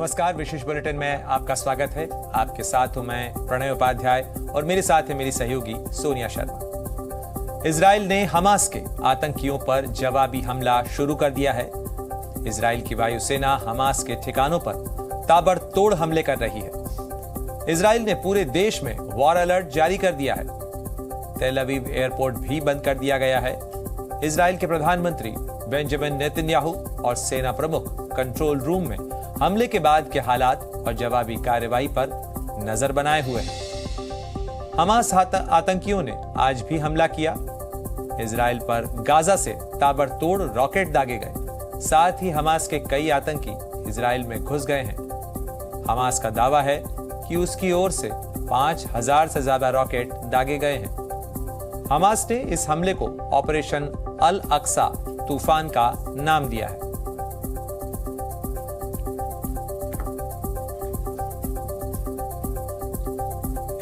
नमस्कार, विशेष बुलेटिन में आपका स्वागत है। आपके साथ हूं मैं प्रणय उपाध्याय और मेरे साथ है मेरी सहयोगी सोनिया शर्मा। इजराइल ने हमास के आतंकियों पर जवाबी हमला शुरू कर दिया है। इजराइल की वायुसेना हमास के ठिकानों पर ताबड़तोड़ हमले कर रही है। इजराइल ने पूरे देश में वॉर अलर्ट जारी कर दिया है। तेल अवीव एयरपोर्ट भी बंद कर दिया गया है। इजराइल के प्रधानमंत्री बेंजामिन नेतन्याहू और सेना प्रमुख कंट्रोल रूम में हमले के बाद के हालात और जवाबी कार्रवाई पर नजर बनाए हुए हैं। हमास आतंकियों ने आज भी हमला किया। इजराइल पर गाजा से ताबड़तोड़ रॉकेट दागे गए। साथ ही हमास के कई आतंकी इजराइल में घुस गए हैं। हमास का दावा है कि उसकी ओर से 5000 से ज्यादा रॉकेट दागे गए हैं। हमास ने इस हमले को ऑपरेशन अल अक्सा तूफान का नाम दिया है।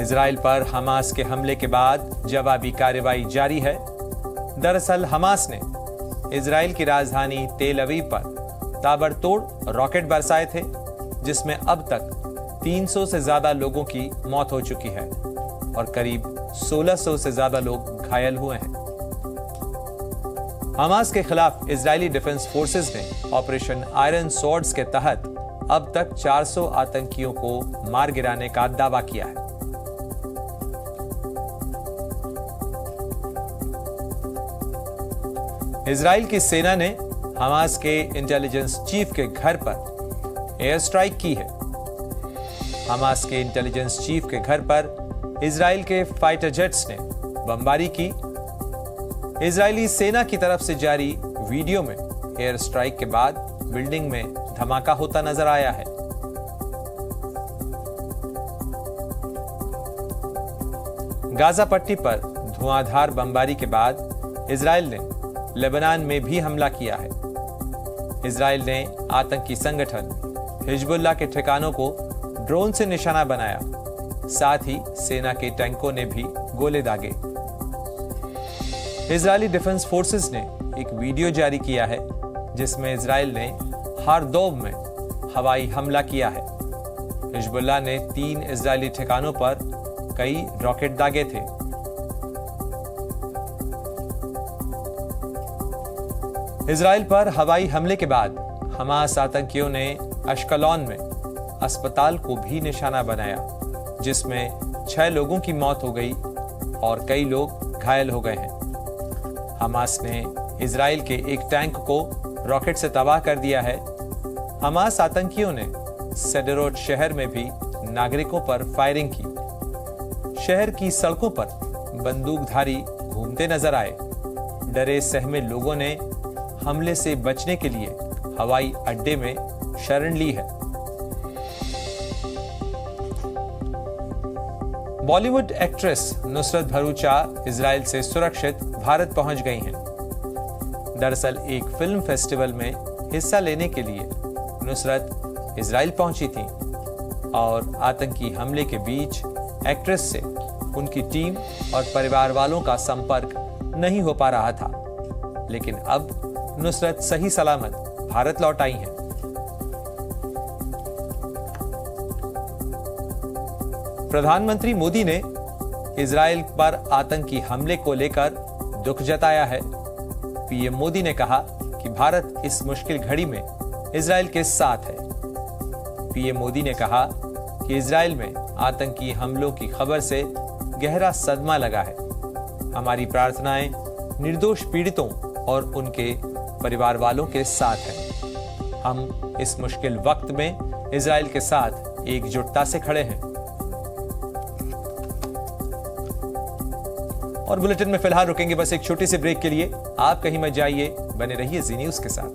इजराइल पर हमास के हमले के बाद जवाबी कार्रवाई जारी है। दरअसल हमास ने इजराइल की राजधानी तेल अवीव पर ताबड़तोड़ रॉकेट बरसाए थे, जिसमें अब तक 300 से ज्यादा लोगों की मौत हो चुकी है और करीब 1600 से ज्यादा लोग घायल हुए हैं। हमास के खिलाफ इजरायली डिफेंस फोर्सेस ने ऑपरेशन आयरन स्वॉर्ड्स के तहत अब तक 400 आतंकियों को मार गिराने का दावा किया है। इजराइल की सेना ने हमास के इंटेलिजेंस चीफ के घर पर एयर स्ट्राइक की है। हमास के इंटेलिजेंस चीफ के घर पर इजराइल के फाइटर जेट्स ने बमबारी की। इजरायली सेना की तरफ से जारी वीडियो में एयर स्ट्राइक के बाद बिल्डिंग में धमाका होता नजर आया है। गाजा पट्टी पर धुआंधार बमबारी के बाद इजराइल ने लेबनान में भी हमला किया है। इजराइल ने आतंकी संगठन हिजबुल्लाह के ठिकानों को ड्रोन से निशाना बनाया। साथ ही सेना के टैंकों ने भी गोले दागे। इजरायली डिफेंस फोर्सेस ने एक वीडियो जारी किया है, जिसमें इजराइल ने हारदोव में हवाई हमला किया है। हिजबुल्लाह ने 3 इजरायली ठिकानों पर कई रॉकेट दागे थे। इजराइल पर हवाई हमले के बाद हमास आतंकियों ने अश्कलॉन में अस्पताल को भी निशाना बनाया, जिसमें 6 लोगों की मौत हो गई और कई लोग घायल हो गए हैं। हमास ने इजराइल के एक टैंक को रॉकेट से तबाह कर दिया है। हमास आतंकियों ने सेडरोट शहर में भी नागरिकों पर फायरिंग की। शहर की सड़कों पर बंदूकधारी घूमते नजर आए। डरे सहमे लोगों ने हमले से बचने के लिए हवाई अड्डे में शरण ली है। बॉलीवुड एक्ट्रेस नुसरत भरूचा इजराइल से सुरक्षित भारत पहुंच गई हैं। दरअसल एक फिल्म फेस्टिवल में हिस्सा लेने के लिए नुसरत इजराइल पहुंची थी और आतंकी हमले के बीच एक्ट्रेस से उनकी टीम और परिवार वालों का संपर्क नहीं हो पा रहा था, लेकिन अब नुसरत सही सलामत भारत लौट आई हैं। प्रधानमंत्री मोदी ने इजराइल पर आतंकी हमले को लेकर दुख जताया है। पीएम मोदी ने कहा कि भारत इस मुश्किल घड़ी में इजराइल के साथ है। पीएम मोदी ने कहा कि इजराइल में आतंकी हमलों की खबर से गहरा सदमा लगा है। हमारी प्रार्थनाएं निर्दोष पीड़ितों और उनके परिवार वालों के साथ है। हम इस मुश्किल वक्त में इजराइल के साथ एकजुटता से खड़े हैं। और बुलेटिन में फिलहाल रुकेंगे बस एक छोटी सी ब्रेक के लिए। आप कहीं मत जाइए, बने रहिए जी न्यूज के साथ।